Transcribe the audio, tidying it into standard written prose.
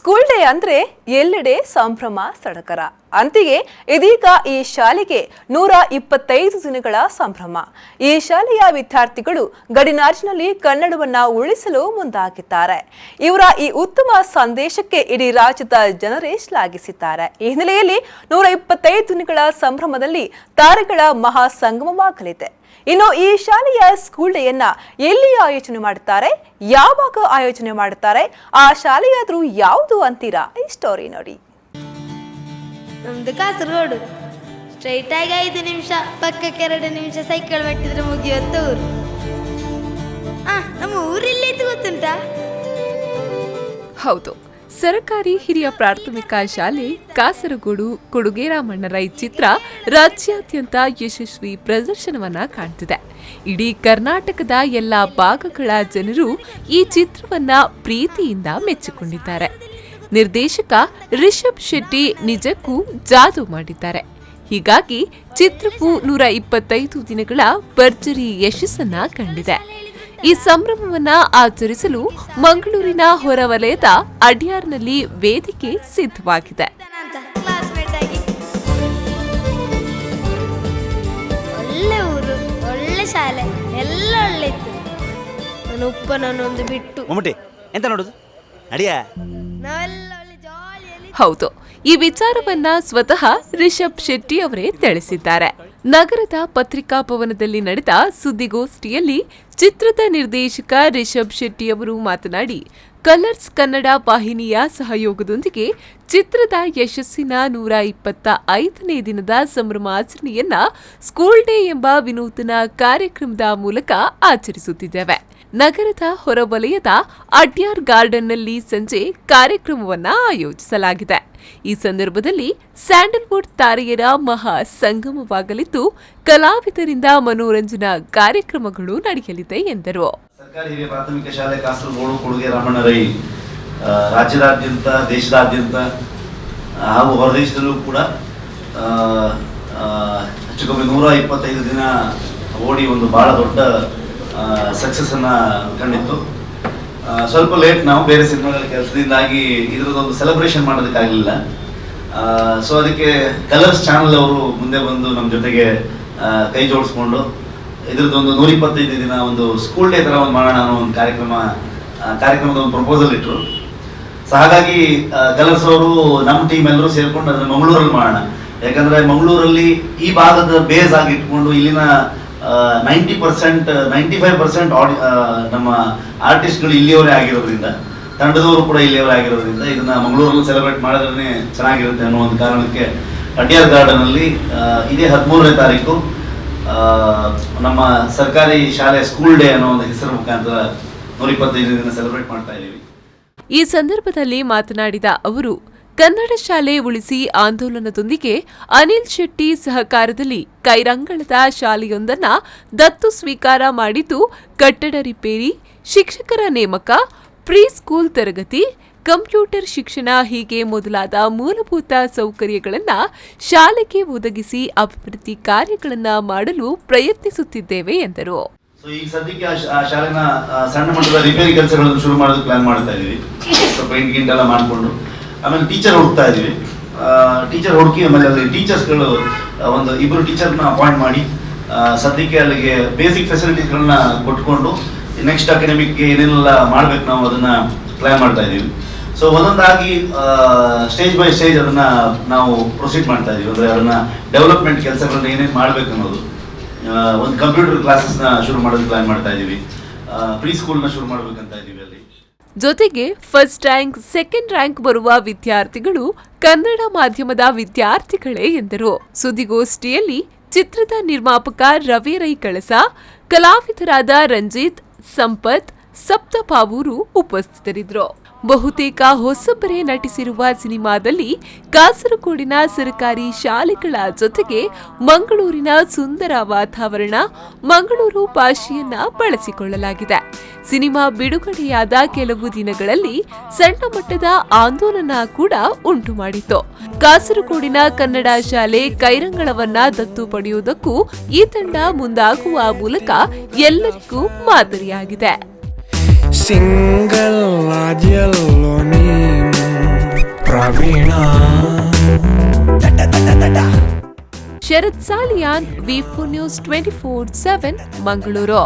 School day ಅಂದ್ರೆ ಎಲ್ಲೆಡೆ ಸಂಭ್ರಮ ಸಡಗರ. ಅಂತೆಯೇ ಇದೀಗ ಈ ಶಾಲೆಗೆ 125 ದಿನಗಳ ಸಂಭ್ರಮ. ಈ ಶಾಲೆಯ ವಿದ್ಯಾರ್ಥಿಗಳು ಗಡಿನಾಡಿನಲ್ಲಿ ಕನ್ನಡವನ್ನ ಉಳಿಸಲು ಮುಂದಾಗಿದ್ದಾರೆ. ಇವರ ಈ ಉತ್ತಮ ಸಂದೇಶಕ್ಕೆ ಇಡೀ ರಾಜ್ಯದ ಜನರೇ ಶ್ಲಾಘಿಸಿದ್ದಾರೆ. ಈ ಹಿನ್ನೆಲೆಯಲ್ಲಿ 125 ದಿನಗಳ ಸಂಭ್ರಮದಲ್ಲಿ ತಾರೆಗಳ ಮಹಾ ಸಂಗಮವಾಗಲಿದೆ. ಇನ್ನು ಈ ಶಾಲೆಯ ಸ್ಕೂಲ್ ಡೇಯನ್ನ ಎಲ್ಲಿ ಆಯೋಜನೆ ಮಾಡುತ್ತಾರೆ, ಯಾವಾಗ ಆಯೋಜನೆ ಮಾಡುತ್ತಾರೆ, ಆ ಶಾಲೆಯಾದ್ರೂ ಯಾವುದು ಅಂತೀರಾ? ಈ ಸ್ಟೋರಿ ನೋಡಿ. ನಮ್ದು ಕಾಸರಗೋಡು. ಸ್ಟ್ರೈಟ್ ಆಗಿ 5 ನಿಮಿಷ, ಪಕ್ಕಕ್ಕೆ 2 ನಿಮಿಷ ಸೈಕಲ್ ಮೆಟ್ಟಿದ್ರೆ ಮುಗಿಯುವಂತ ಊರು. ನಮ್ಮ ಊರಿಲ್ಲಿದ್ದು ಗೊತ್ತುಂಟಾ? ಹೌದು, ಸರಕಾರಿ ಹಿರಿಯ ಪ್ರಾಥಮಿಕ ಶಾಲೆ ಕಾಸರಗೋಡು ಕೊಡುಗೆ ರಾಮಣ್ಣ ರೈ ಚಿತ್ರ ರಾಜ್ಯಾದ್ಯಂತ ಯಶಸ್ವಿ ಪ್ರದರ್ಶನವನ್ನ ಕಾಣ್ತಿದೆ. ಇಡೀ ಕರ್ನಾಟಕದ ಎಲ್ಲ ಭಾಗಗಳ ಜನರು ಈ ಚಿತ್ರವನ್ನ ಪ್ರೀತಿಯಿಂದ ಮೆಚ್ಚಿಕೊಂಡಿದ್ದಾರೆ. ನಿರ್ದೇಶಕ ರಿಷಬ್ ಶೆಟ್ಟಿ ನಿಜಕ್ಕೂ ಜಾದೂ ಮಾಡಿದ್ದಾರೆ. ಹೀಗಾಗಿ ಚಿತ್ರವು 125 ದಿನಗಳ ಭರ್ಜರಿ ಯಶಸ್ಸನ್ನ ಕಂಡಿದೆ. ಈ ಸಂಭ್ರಮವನ್ನ ಆಚರಿಸಲು ಮಂಗಳೂರಿನ ಹೊರವಲಯದ ಅಡ್ಯಾರ್ನಲ್ಲಿ ವೇದಿಕೆ ಸಿದ್ಧವಾಗಿದೆ. ಒಳ್ಳೆ ಊರು, ಒಳ್ಳೆ ಶಾಲೆ, ಎಲ್ಲ ಒಳ್ಳೆ ಇತ್ತು. ನಾನು ಉಪ್ಪನೊಂದು ಬಿಟ್ಟು ಎಂತ ನೋಡುದು ಅಡಿಯಾ ನಾವೆಲ್ಲ ಒಳ್ಳೆ ಜಾಲಿಯಲ್ಲಿ. ಹೌದು, ಈ ವಿಚಾರವನ್ನ ಸ್ವತಃ ರಿಷಬ್ ಶೆಟ್ಟಿ ಅವರೇ ತಿಳಿಸಿದ್ದಾರೆ. ನಗರದ ಪತ್ರಿಕಾ ಭವನದಲ್ಲಿ ನಡೆದ ಸುದ್ದಿಗೋಷ್ಠಿಯಲ್ಲಿ ಚಿತ್ರದ ನಿರ್ದೇಶಕ ರಿಷಬ್ ಶೆಟ್ಟಿ ಅವರು ಮಾತನಾಡಿ, ಕಲರ್ಸ್ ಕನ್ನಡ ವಾಹಿನಿಯ ಸಹಯೋಗದೊಂದಿಗೆ ಚಿತ್ರದ ಯಶಸ್ಸಿನ 125ನೇ ದಿನದ ಸಂಭ್ರಮಾಚರಣೆಯನ್ನ ಸ್ಕೂಲ್ ಡೇ ಎಂಬ ವಿನೂತನ ಕಾರ್ಯಕ್ರಮದ ಮೂಲಕ ಆಚರಿಸುತ್ತಿದ್ದೇವೆ. ನಗರದ ಹೊರವಲಯದ ಅಡ್ಯಾರ್ ಗಾರ್ಡನ್ನಲ್ಲಿ ಸಂಜೆ ಕಾರ್ಯಕ್ರಮವನ್ನ ಆಯೋಜಿಸಲಾಗಿದೆ. ಈ ಸಂದರ್ಭದಲ್ಲಿ ಸ್ಯಾಂಡಲ್ವುಡ್ ತಾರೆಯರ ಮಹಾ ಸಂಗಮವಾಗಲಿದ್ದು, ಕಲಾವಿದರಿಂದ ಮನೋರಂಜನಾ ಕಾರ್ಯಕ್ರಮಗಳು ನಡೆಯಲಿದೆ ಎಂದರು. ಸರ್ಕಾರಿ ಹಿರಿಯ ಪ್ರಾಥಮಿಕ ಶಾಲೆ ಕಾಸರಗೋಡು ಕೊಡುಗೆ ರಾಮಣ್ಣ ರೈ ರಾಜ್ಯದಾದ್ಯಂತ, ದೇಶದಾದ್ಯಂತ ಹಾಗೂ ಹೊರದೇಶದಲ್ಲೂ ಕೂಡ ಹೆಚ್ಚು ಕಮ್ಮಿ 125 ದಿನ ಓಡಿ ಒಂದು ಬಹಳ ದೊಡ್ಡ ಸಕ್ಸಸ್ ಅನ್ನ ಕಂಡಿತ್ತು. ಸ್ವಲ್ಪ ಲೇಟ್, ನಾವು ಬೇರೆ ಸಿನಿಮಾಗಳ ಕೆಲಸದಿಂದಾಗಿ ಇದರದೊಂದು ಸೆಲೆಬ್ರೇಷನ್ ಮಾಡೋದಕ್ಕಾಗಲಿಲ್ಲ. ಸೊ ಅದಕ್ಕೆ ಕಲರ್ಸ್ ಚಾನಲ್ ಅವರು ಮುಂದೆ ಬಂದು ನಮ್ಮ ಜೊತೆಗೆ ಕೈ ಜೋಡಿಸ್ಕೊಂಡು ಇದ್ರದ್ದೊಂದು 125 ದಿನ ಒಂದು ಸ್ಕೂಲ್ ಡೇ ಥರ ಒಂದು ಮಾಡೋಣ ಅನ್ನೋ ಒಂದು ಕಾರ್ಯಕ್ರಮದ ಒಂದು ಪ್ರಪೋಸಲ್ ಇಟ್ಟರು. ಸೊ ಹಾಗಾಗಿ ಕಲರ್ಸ್ ಅವರು ನಮ್ಮ ಟೀಮ್ ಎಲ್ಲರೂ ಸೇರ್ಕೊಂಡು ಅದನ್ನು ಮಂಗಳೂರಲ್ಲಿ ಮಾಡೋಣ. ಯಾಕಂದರೆ ಮಂಗಳೂರಲ್ಲಿ ಈ ಭಾಗದ ಬೇಸ್ ಆಗಿ ಇಟ್ಕೊಂಡು ಇಲ್ಲಿನ 95% ನಮ್ಮ ಆರ್ಟಿಸ್ಟ್ಗಳು ಇಲ್ಲಿಯವರೇ ಆಗಿರೋದ್ರಿಂದ, ತಂಡದವರು ಕೂಡ ಇಲ್ಲಿಯವರೇ ಆಗಿರೋದ್ರಿಂದ ಇದನ್ನ ಮಂಗಳೂರಲ್ಲಿ ಸೆಲೆಬ್ರೇಟ್ ಮಾಡಿದ್ರೆ ಚೆನ್ನಾಗಿರುತ್ತೆ ಅನ್ನೋ ಒಂದು ಕಾರಣಕ್ಕೆ ಅಡ್ಯಾರ್ ಗಾರ್ಡನಲ್ಲಿ ಇದೇ 13ನೇ ತಾರೀಕು ನಮ್ಮ ಸರ್ಕಾರಿ ಶಾಲೆ ಸ್ಕೂಲ್ ಡೇ ಅನ್ನೋ ಒಂದು ಹೆಸರು ಮುಖಾಂತರ 125 ದಿನ ಸೆಲೆಬ್ರೇಟ್ ಮಾಡ್ತಾ ಇದ್ದೀವಿ. ಈ ಸಂದರ್ಭದಲ್ಲಿ ಮಾತನಾಡಿದ ಅವರು, ಕನ್ನಡ ಶಾಲೆ ಉಳಿಸಿ ಆಂದೋಲನದೊಂದಿಗೆ ಅನಿಲ್ ಶೆಟ್ಟಿ ಸಹಕಾರದಲ್ಲಿ ಕೈರಂಗಳದ ಶಾಲೆಯೊಂದನ್ನ ದತ್ತು ಸ್ವೀಕಾರ ಮಾಡಿದ್ದು, ಕಟ್ಟಡ ರಿಪೇರಿ, ಶಿಕ್ಷಕರ ನೇಮಕ, ಪ್ರೀ ಸ್ಕೂಲ್ ತರಗತಿ, ಕಂಪ್ಯೂಟರ್ ಶಿಕ್ಷಣ ಹೀಗೆ ಮೊದಲಾದ ಮೂಲಭೂತ ಸೌಕರ್ಯಗಳನ್ನು ಶಾಲೆಗೆ ಒದಗಿಸಿ ಅಭಿವೃದ್ಧಿ ಕಾರ್ಯಗಳನ್ನ ಮಾಡಲು ಪ್ರಯತ್ನಿಸುತ್ತಿದ್ದೇವೆ ಎಂದರು. ಈಗ ಸದ್ಯಕ್ಕೆ ಆ ಶಾಲೆನ ಸಣ್ಣ ಮಟ್ಟದ ರಿಪೇರಿ ಕೆಲಸಗಳನ್ನು ಶುರು ಮಾಡೋದಕ್ಕೆ ಪ್ಲಾನ್ ಮಾಡ್ತಾ ಇದೀವಿ. ಪೇಂಟ್ ಗಿಂಟ್ ಎಲ್ಲ ಮಾಡಿಕೊಂಡು ಆಮೇಲೆ ಟೀಚರ್ ಹುಡುಕ್ತಾ ಇದೀವಿ. ಟೀಚರ್ ಹುಡುಕಿ ಆಮೇಲೆ ಅಲ್ಲಿ ಟೀಚರ್ಸ್ಗಳು ಒಂದು 2 ಟೀಚರ್ನ ಅಪಾಯಿಂಟ್ ಮಾಡಿ ಸದ್ಯಕ್ಕೆ ಅಲ್ಲಿಗೆ ಬೇಸಿಕ್ ಫೆಸಿಲಿಟೀಸ್ಗಳನ್ನ ಕೊಟ್ಕೊಂಡು ನೆಕ್ಸ್ಟ್ ಅಕಾಡೆಮಿಕ್ಗೆ ಏನೆಲ್ಲ ಮಾಡ್ಬೇಕು ನಾವು ಅದನ್ನ ಪ್ಲಾನ್ ಮಾಡ್ತಾ ಇದೀವಿ. ಸೊ ಒಂದೊಂದಾಗಿ ಸ್ಟೇಜ್ ಬೈ ಸ್ಟೇಜ್ ಅದನ್ನ ನಾವು ಪ್ರೊಸೀಡ್ ಮಾಡ್ತಾ ಇದೀವಿ. ಅಂದ್ರೆ ಅದನ್ನ ಡೆವಲಪ್ಮೆಂಟ್ ಕೆಲಸಗಳನ್ನ ಏನೇನು ಮಾಡ್ಬೇಕು ಅನ್ನೋದು, ಒಂದು ಕಂಪ್ಯೂಟರ್ ಕ್ಲಾಸಸ್ನ ಶುರು ಮಾಡೋದಕ್ಕೆ ಪ್ಲಾನ್ ಮಾಡ್ತಾ ಇದೀವಿ. ಪ್ರೀ ಸ್ಕೂಲ್ನ ಶುರು ಮಾಡ್ಬೇಕಂತ ಇದೀವಿ. ಅಲ್ಲಿ ಜೊತೆಗೆ ಫಸ್ಟ್ ರ್ಯಾಂಕ್, ಸೆಕೆಂಡ್ ರ್ಯಾಂಕ್ ಬರುವ ವಿದ್ಯಾರ್ಥಿಗಳು ಕನ್ನಡ ಮಾಧ್ಯಮದ ವಿದ್ಯಾರ್ಥಿಗಳೇ ಎಂದರು. ಸುದ್ದಿಗೋಷ್ಠಿಯಲ್ಲಿ ಚಿತ್ರದ ನಿರ್ಮಾಪಕ ರವಿ ರೈ ಕಳಸ, ಕಲಾವಿದರಾದ ರಂಜಿತ್, ಸಂಪತ್, ಸಪ್ತಪಾವೂರು ಉಪಸ್ಥಿತರಿದ್ದರು. ಬಹುತೇಕ ಹೊಸಬರೇ ನಟಿಸಿರುವ ಸಿನಿಮಾದಲ್ಲಿ ಕಾಸರಗೋಡಿನ ಸರ್ಕಾರಿ ಶಾಲೆಗಳ ಜೊತೆಗೆ ಮಂಗಳೂರಿನ ಸುಂದರ ವಾತಾವರಣ, ಮಂಗಳೂರು ಭಾಷೆಯನ್ನ ಬಳಸಿಕೊಳ್ಳಲಾಗಿದೆ. ಸಿನಿಮಾ ಬಿಡುಗಡೆಯಾದ ಕೆಲವು ದಿನಗಳಲ್ಲಿ ಸಣ್ಣ ಮಟ್ಟದ ಆಂದೋಲನ ಕೂಡ ಉಂಟು ಮಾಡಿತ್ತು. ಕಾಸರಗೋಡಿನ ಕನ್ನಡ ಶಾಲೆ ಕೈರಂಗಳವನ್ನ ದತ್ತು ಪಡೆಯುವುದಕ್ಕೂ ಈ ತಂಡ ಮುಂದಾಗುವ ಮೂಲಕ ಎಲ್ಲರಿಗೂ ಮಾದರಿಯಾಗಿದೆ. Single adielo nino Praveena. Sharath Saliyan, ವಿ4 ನ್ಯೂಸ್ 24/7 ಮಂಗಳೂರು.